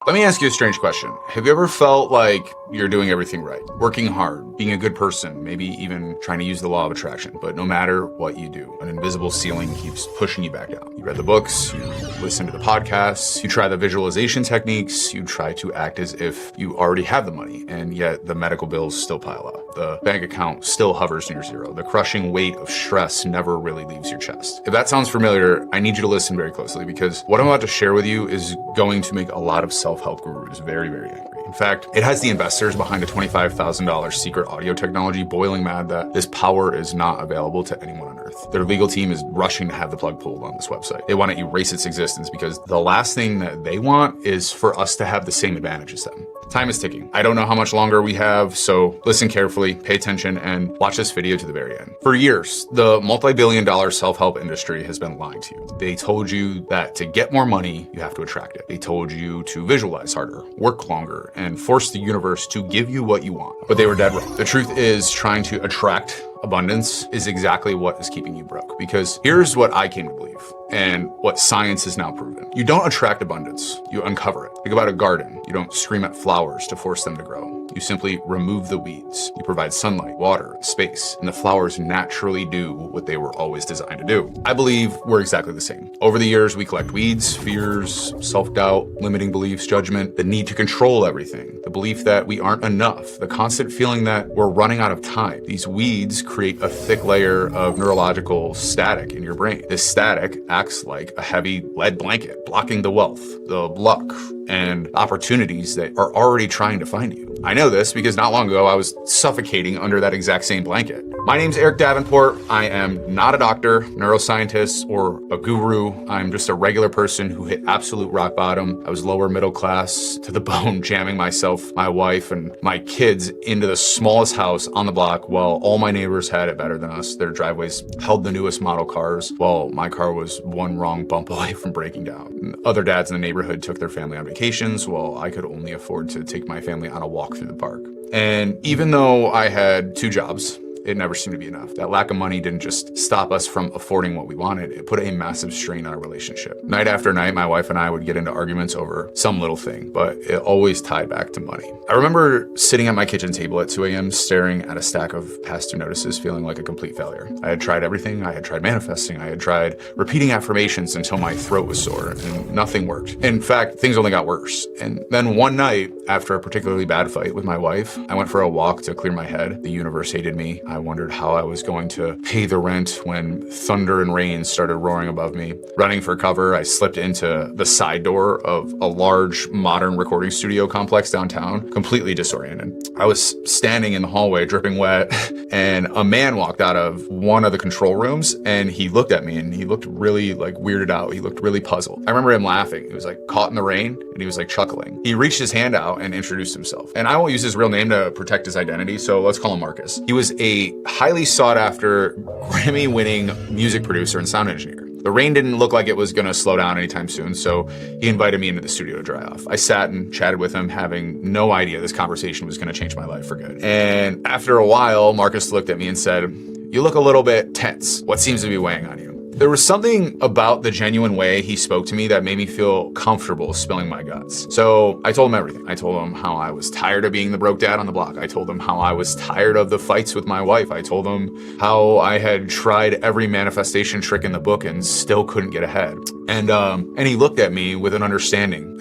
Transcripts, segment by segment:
Let me ask you a strange question. Have you ever felt like you're doing everything right, working hard, being a good person, maybe even trying to use the law of attraction, but no matter what you do, an invisible ceiling keeps pushing you back down? You read the books, you listen to the podcasts, you try the visualization techniques, you try to act as if you already have the money, and yet the medical bills still pile up. The bank account still hovers near zero. The crushing weight of stress never really leaves your chest. If that sounds familiar, I need you to listen very closely, because what I'm about to share with you is going to make a lot of self-help gurus very, very angry. In fact, it has the investors behind a $25,000 secret audio technology boiling mad that this power is not available to anyone on earth. Their legal team is rushing to have the plug pulled on this website. They want to erase its existence because the last thing that they want is for us to have the same advantage as them. Time is ticking. I don't know how much longer we have, so listen carefully, pay attention, and watch this video to the very end. For years, the multi-billion-dollar self-help industry has been lying to you. They told you that to get more money, you have to attract it. They told you to visualize harder, work longer, and force the universe to give you what you want. But they were dead wrong. The truth is, trying to attract abundance is exactly what is keeping you broke. Because here's what I came to believe, and what science has now proven. You don't attract abundance, you uncover it. Think about a garden. You don't scream at flowers to force them to grow. You simply remove the weeds. You provide sunlight, water, space, and the flowers naturally do what they were always designed to do. I believe we're exactly the same. Over the years, we collect weeds, fears, self-doubt, limiting beliefs, judgment, the need to control everything, the belief that we aren't enough, the constant feeling that we're running out of time. These weeds create a thick layer of neurological static in your brain. This static acts like a heavy lead blanket, blocking the wealth, the luck, and opportunities that are already trying to find you. I know this because not long ago I was suffocating under that exact same blanket. My name's Eric Davenport. I am not a doctor, neuroscientist, or a guru. I'm just a regular person who hit absolute rock bottom. I was lower middle class to the bone, jamming myself, my wife, and my kids into the smallest house on the block while all my neighbors had it better than us. Their driveways held the newest model cars while my car was one wrong bump away from breaking down. Other dads in the neighborhood took their family on vacations while I could only afford to take my family on a walk through the park. And even though I had 2 jobs, it never seemed to be enough. That lack of money didn't just stop us from affording what we wanted. It put a massive strain on our relationship. Night after night, my wife and I would get into arguments over some little thing, but it always tied back to money. I remember sitting at my kitchen table at 2 a.m. staring at a stack of past due notices, feeling like a complete failure. I had tried everything. I had tried manifesting. I had tried repeating affirmations until my throat was sore, and nothing worked. In fact, things only got worse. And then one night, after a particularly bad fight with my wife, I went for a walk to clear my head. The universe hated me. I wondered how I was going to pay the rent when thunder and rain started roaring above me. Running for cover, I slipped into the side door of a large modern recording studio complex downtown, completely disoriented. I was standing in the hallway dripping wet, and a man walked out of one of the control rooms, and he looked at me and he looked really weirded out. He looked really puzzled. I remember him laughing. He was caught in the rain, and he was chuckling. He reached his hand out and introduced himself. And I won't use his real name to protect his identity, so let's call him Marcus. He was a highly sought after Grammy-winning music producer and sound engineer. The rain didn't look like it was gonna slow down anytime soon, so he invited me into the studio to dry off. I sat and chatted with him, having no idea this conversation was gonna change my life for good. And after a while, Marcus looked at me and said, "You look a little bit tense. What seems to be weighing on you?" There was something about the genuine way he spoke to me that made me feel comfortable spilling my guts. So I told him everything. I told him how I was tired of being the broke dad on the block. I told him how I was tired of the fights with my wife. I told him how I had tried every manifestation trick in the book and still couldn't get ahead. And he looked at me with an understanding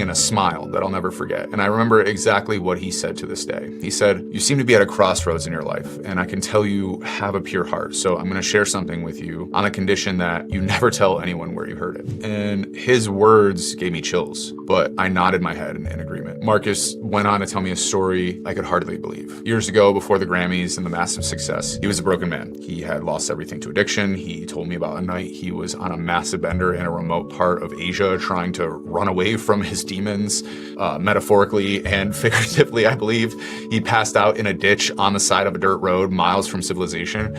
and a smile that I'll never forget. And I remember exactly what he said to this day. He said, "You seem to be at a crossroads in your life, and I can tell you have a pure heart. So I'm gonna share something with you on the condition that you never tell anyone where you heard it." And his words gave me chills, but I nodded my head in agreement. Marcus went on to tell me a story I could hardly believe. Years ago, before the Grammys and the massive success, he was a broken man. He had lost everything to addiction. He told me about a night he was on a massive bender in a remote part of Asia trying to run away from his demons, metaphorically and figuratively, I believe. He passed out in a ditch on the side of a dirt road miles from civilization.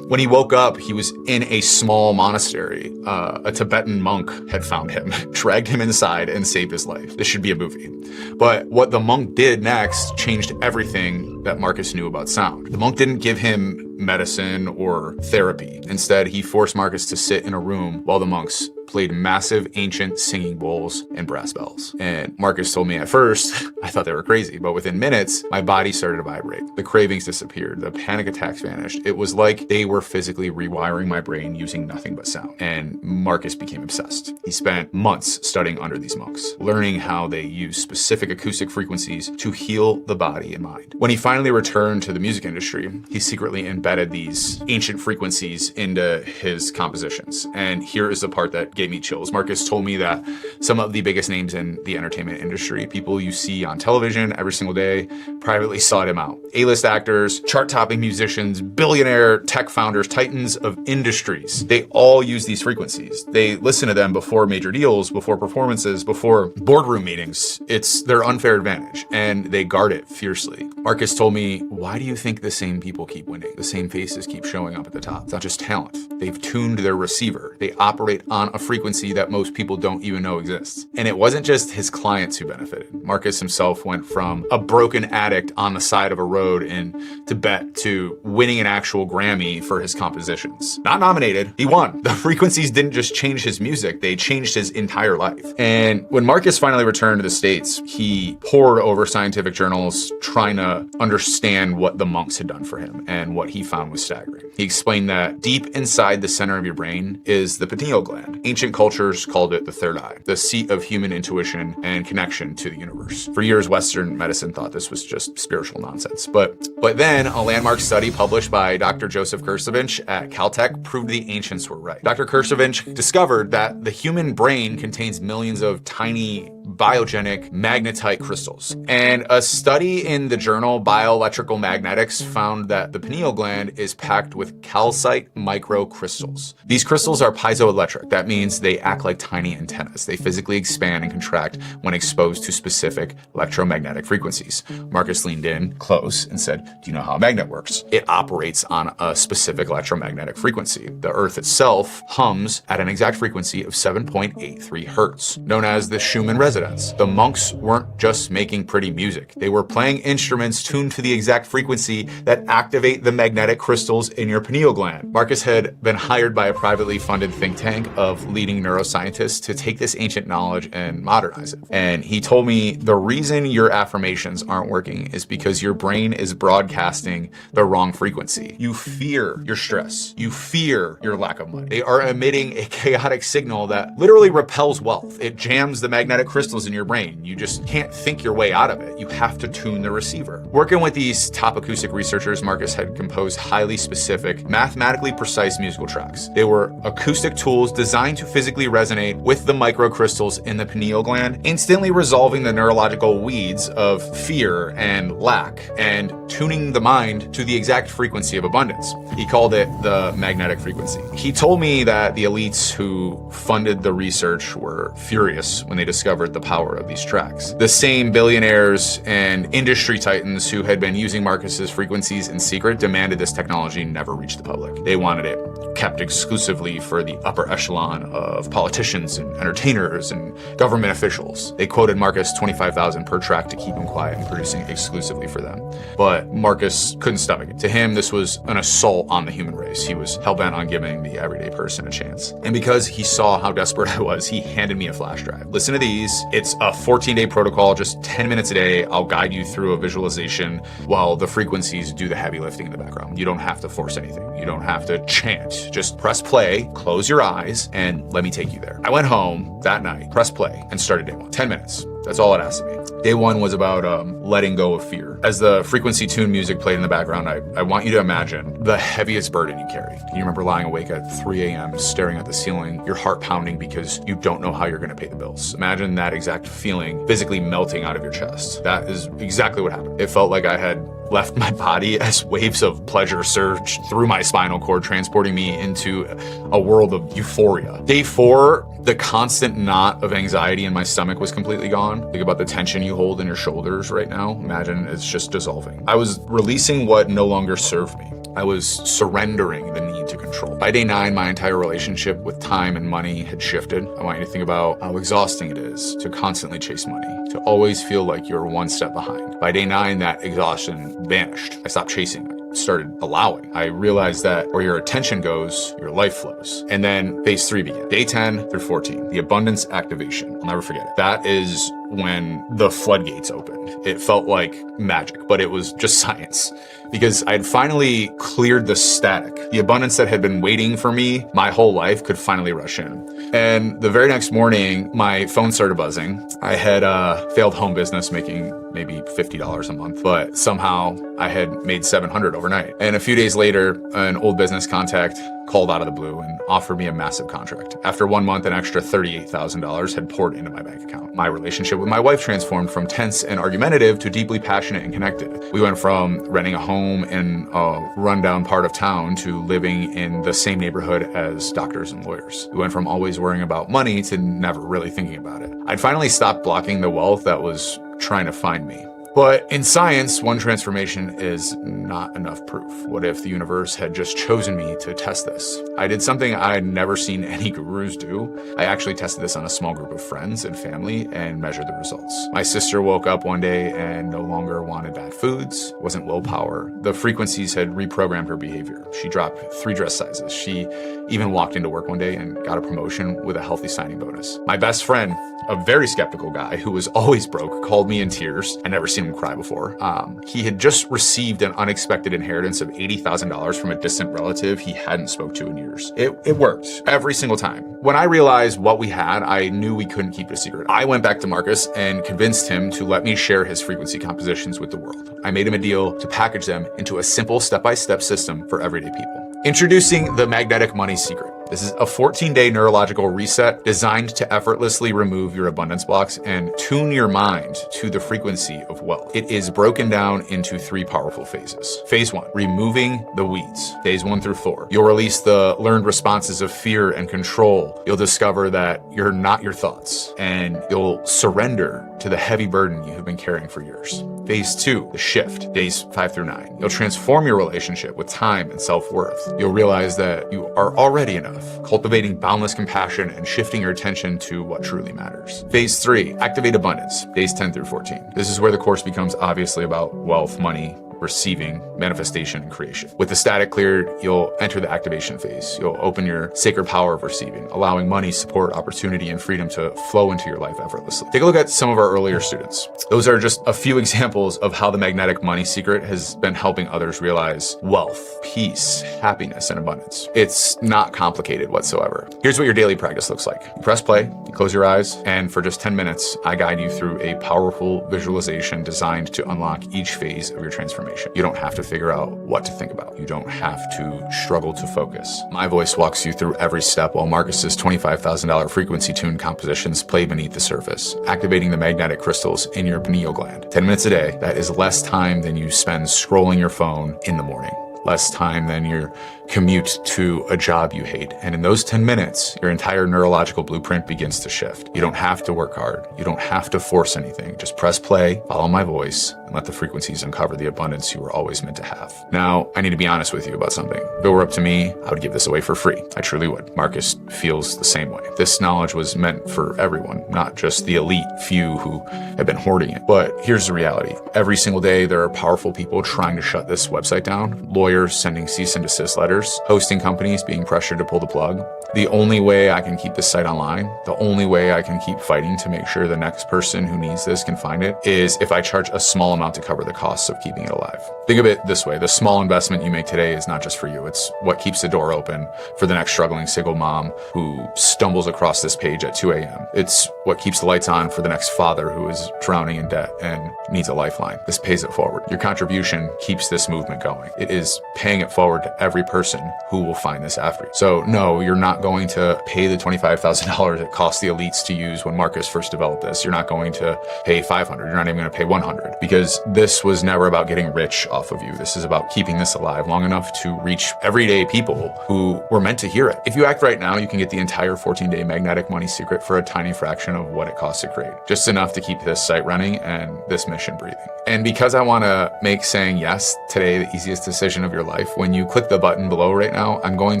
When he woke up, he was in a small monastery. A Tibetan monk had found him, dragged him inside, and saved his life. This should be a movie. But what the monk did next changed everything that Marcus knew about sound. The monk didn't give him medicine or therapy. Instead, he forced Marcus to sit in a room while the monks played massive ancient singing bowls and brass bells. And Marcus told me at first, I thought they were crazy, but within minutes, my body started to vibrate. The cravings disappeared. The panic attacks vanished. It was like they were physically rewiring my brain using nothing but sound. And Marcus became obsessed. He spent months studying under these monks, learning how they use specific acoustic frequencies to heal the body and mind. When he finally returned to the music industry, he secretly embedded these ancient frequencies into his compositions. And here is the part that gave me chills. Marcus told me that some of the biggest names in the entertainment industry, people you see on television every single day, privately sought him out. A-list actors, chart-topping musicians, billionaire tech founders, titans of industries. They all use these frequencies. They listen to them before major deals, before performances, before boardroom meetings. It's their unfair advantage, and they guard it fiercely. Marcus told me, why do you think the same people keep winning? The same faces keep showing up at the top. It's not just talent. They've tuned their receiver. They operate on a frequency that most people don't even know exists. And it wasn't just his clients who benefited. Marcus himself went from a broken addict on the side of a road in Tibet to winning an actual Grammy for his compositions. Not nominated, he won. The frequencies didn't just change his music, they changed his entire life. And when Marcus finally returned to the States, he pored over scientific journals trying to understand what the monks had done for him, and what he found was staggering. He explained that deep inside the center of your brain is the pineal gland. Ancient cultures called it the third eye, the seat of human intuition and connection to the universe. For years, Western medicine thought this was just spiritual nonsense. But then a landmark study published by Dr. Joseph Kursevich at Caltech proved the ancients were right. Dr. Kursevich discovered that the human brain contains millions of tiny biogenic magnetite crystals. And a study in the journal Bioelectrical Magnetics found that the pineal gland is packed with calcite microcrystals. These crystals are piezoelectric. That means they act like tiny antennas. They physically expand and contract when exposed to specific electromagnetic frequencies. Marcus leaned in close and said, do you know how a magnet works? It operates on a specific electromagnetic frequency. The Earth itself hums at an exact frequency of 7.83 hertz, known as the Schumann resonance. The monks weren't just making pretty music. They were playing instruments tuned to the exact frequency that activate the magnetic crystals in your pineal gland. Marcus had been hired by a privately funded think tank of leading neuroscientists to take this ancient knowledge and modernize it. And he told me the reason your affirmations aren't working is because your brain is broadcasting the wrong frequency. You fear your stress. You fear your lack of money. They are emitting a chaotic signal that literally repels wealth. It jams the magnetic crystals in your brain. You just can't think your way out of it. You have to tune the receiver. Working with these top acoustic researchers, Marcus had composed highly specific, mathematically precise musical tracks. They were acoustic tools designed to physically resonate with the microcrystals in the pineal gland, instantly resolving the neurological weeds of fear and lack, and tuning the mind to the exact frequency of abundance. He called it the magnetic frequency. He told me that the elites who funded the research were furious when they discovered the power of these tracks. The same billionaires and industry titans who had been using Marcus's frequencies in secret demanded this technology never reach the public. They wanted it kept exclusively for the upper echelon of politicians and entertainers and government officials. They quoted Marcus $25,000 per track to keep him quiet and producing exclusively for them. But Marcus couldn't stomach it. To him, this was an assault on the human race. He was hell-bent on giving the everyday person a chance. And because he saw how desperate I was, he handed me a flash drive. Listen to these. It's a 14-day protocol, just 10 minutes a day. I'll guide you through a visualization while the frequencies do the heavy lifting in the background. You don't have to force anything. You don't have to chant. Just press play, close your eyes, and let me take you there. I went home that night, pressed play, and started day one. 10 minutes. That's all it asked of me. Day one was about letting go of fear. As the frequency tuned music played in the background, I want you to imagine the heaviest burden you carry. Can you remember lying awake at 3 a.m., staring at the ceiling, your heart pounding because you don't know how you're going to pay the bills? Imagine that exact feeling physically melting out of your chest. That is exactly what happened. It felt like I had left my body as waves of pleasure surged through my spinal cord, transporting me into a world of euphoria. Day 4, the constant knot of anxiety in my stomach was completely gone. Think about the tension you hold in your shoulders right now. Imagine it's just dissolving. I was releasing what no longer served me. I was surrendering the need to control. By day 9, my entire relationship with time and money had shifted. I want you to think about how exhausting it is to constantly chase money, to always feel like you're one step behind. By day 9, that exhaustion vanished. I stopped chasing it. Started allowing. I realized that where your attention goes, your life flows. And then phase 3 began. Day 10 through 14, the abundance activation. I'll never forget it. That is when the floodgates opened. It felt like magic, but it was just science because I had finally cleared the static. The abundance that had been waiting for me my whole life could finally rush in. And the very next morning, my phone started buzzing. I had a failed home business making maybe $50 a month, but somehow I had made $700 overnight. And a few days later, an old business contact called out of the blue and offered me a massive contract. After 1 month, an extra $38,000 had poured into my bank account. My relationship with my wife transformed from tense and argumentative to deeply passionate and connected. We went from renting a home in a rundown part of town to living in the same neighborhood as doctors and lawyers. We went from always worrying about money to never really thinking about it. I'd finally stopped blocking the wealth that was trying to find me. But in science, one transformation is not enough proof. What if the universe had just chosen me to test this? I did something I'd never seen any gurus do. I actually tested this on a small group of friends and family and measured the results. My sister woke up one day and no longer wanted bad foods. It wasn't willpower. The frequencies had reprogrammed her behavior. She dropped 3 dress sizes. She even walked into work one day and got a promotion with a healthy signing bonus. My best friend, a very skeptical guy who was always broke, called me in tears. I'd never seen him cry before. He had just received an unexpected inheritance of $80,000 from a distant relative he hadn't spoke to in years. It worked every single time. When I realized what we had, I knew we couldn't keep it a secret. I went back to Marcus and convinced him to let me share his frequency compositions with the world. I made him a deal to package them into a simple step-by-step system for everyday people. Introducing the Magnetic Money Secret. This is a 14-day neurological reset designed to effortlessly remove your abundance blocks and tune your mind to the frequency of wealth. It is broken down into 3 powerful phases. Phase 1, removing the weeds. Days 1 through 4. You'll release the learned responses of fear and control. You'll discover that you're not your thoughts, and you'll surrender to the heavy burden you have been carrying for years. Phase 2, the shift. Days 5 through 9. You'll transform your relationship with time and self-worth. You'll realize that you are already enough, cultivating boundless compassion and shifting your attention to what truly matters. Phase 3, activate abundance. Days 10 through 14. This is where the course becomes obviously about wealth, money, receiving, manifestation, and creation. With the static cleared, you'll enter the activation phase. You'll open your sacred power of receiving, allowing money, support, opportunity, and freedom to flow into your life effortlessly. Take a look at some of our earlier students. Those are just a few examples of how the Magnetic Money Secret has been helping others realize wealth, peace, happiness, and abundance. It's not complicated whatsoever. Here's what your daily practice looks like. You press play, you close your eyes, and for just 10 minutes, I guide you through a powerful visualization designed to unlock each phase of your transformation. You don't have to figure out what to think about. You don't have to struggle to focus. My voice walks you through every step while Marcus's $25,000 frequency tuned compositions play beneath the surface, activating the magnetic crystals in your pineal gland. 10 minutes a day, that is less time than you spend scrolling your phone in the morning. Less time than your commute to a job you hate. And in those 10 minutes, your entire neurological blueprint begins to shift. You don't have to work hard. You don't have to force anything. Just press play, follow my voice, and let the frequencies uncover the abundance you were always meant to have. Now, I need to be honest with you about something. If it were up to me, I would give this away for free. I truly would. Marcus feels the same way. This knowledge was meant for everyone, not just the elite few who have been hoarding it. But here's the reality. Every single day, there are powerful people trying to shut this website down. Lawyers sending cease and desist letters, hosting companies being pressured to pull the plug. The only way I can keep this site online, the only way I can keep fighting to make sure the next person who needs this can find it, is if I charge a small amount to cover the costs of keeping it alive. Think of it this way. The small investment you make today is not just for you. It's what keeps the door open for the next struggling single mom who stumbles across this page at 2 a.m. It's what keeps the lights on for the next father who is drowning in debt and needs a lifeline. This pays it forward. Your contribution keeps this movement going. It is paying it forward to every person person who will find this after you. So no, you're not going to pay the $25,000 it cost the elites to use when Marcus first developed this. You're not going to pay 500. You're not even going to pay 100, because this was never about getting rich off of you. This is about keeping this alive long enough to reach everyday people who were meant to hear it. If you act right now, you can get the entire 14-day magnetic money secret for a tiny fraction of what it costs to create. Just enough to keep this site running and this mission breathing. And because I want to make saying yes today the easiest decision of your life, when you click the button below right now, I'm going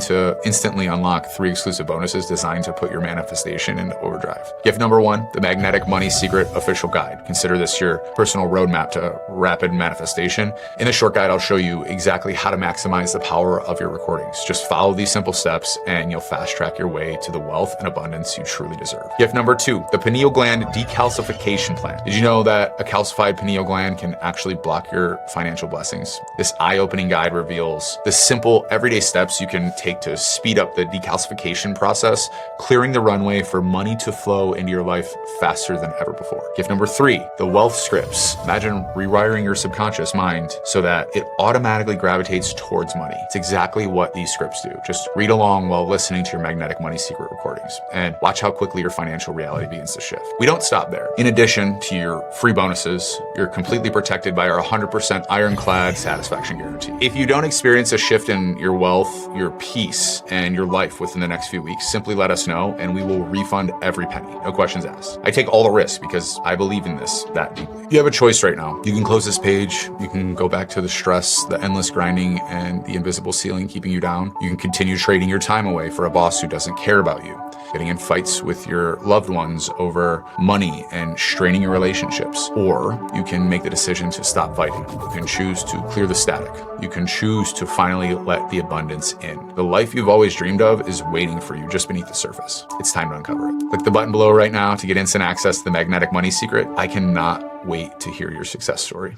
to instantly unlock 3 exclusive bonuses designed to put your manifestation into overdrive. Gift number 1, the Magnetic Money Secret Official Guide. Consider this your personal roadmap to rapid manifestation. In the short guide, I'll show you exactly how to maximize the power of your recordings. Just follow these simple steps and you'll fast track your way to the wealth and abundance you truly deserve. Gift number 2, the Pineal Gland Decalcification Plan. Did you know that a calcified pineal gland can actually block your financial blessings? This eye-opening guide reveals the simple everyday steps you can take to speed up the decalcification process, clearing the runway for money to flow into your life faster than ever before. Gift number 3, the wealth scripts. Imagine rewiring your subconscious mind so that it automatically gravitates towards money. It's exactly what these scripts do. Just read along while listening to your Magnetic Money Secret recordings and watch how quickly your financial reality begins to shift. We don't stop there. In addition to your free bonuses, you're completely protected by our 100% ironclad satisfaction guarantee. If you don't experience a shift in your wealth, your peace, and your life within the next few weeks, simply let us know and we will refund every penny. No questions asked. I take all the risk because I believe in this that deeply. You have a choice right now. You can close this page. You can go back to the stress, the endless grinding, and the invisible ceiling keeping you down. You can continue trading your time away for a boss who doesn't care about you, getting in fights with your loved ones over money and straining your relationships. Or you can make the decision to stop fighting. You can choose to clear the static. You can choose to finally let the abundance in. The life you've always dreamed of is waiting for you just beneath the surface. It's time to uncover it. Click the button below right now to get instant access to the Magnetic Money Secret. I cannot wait to hear your success story.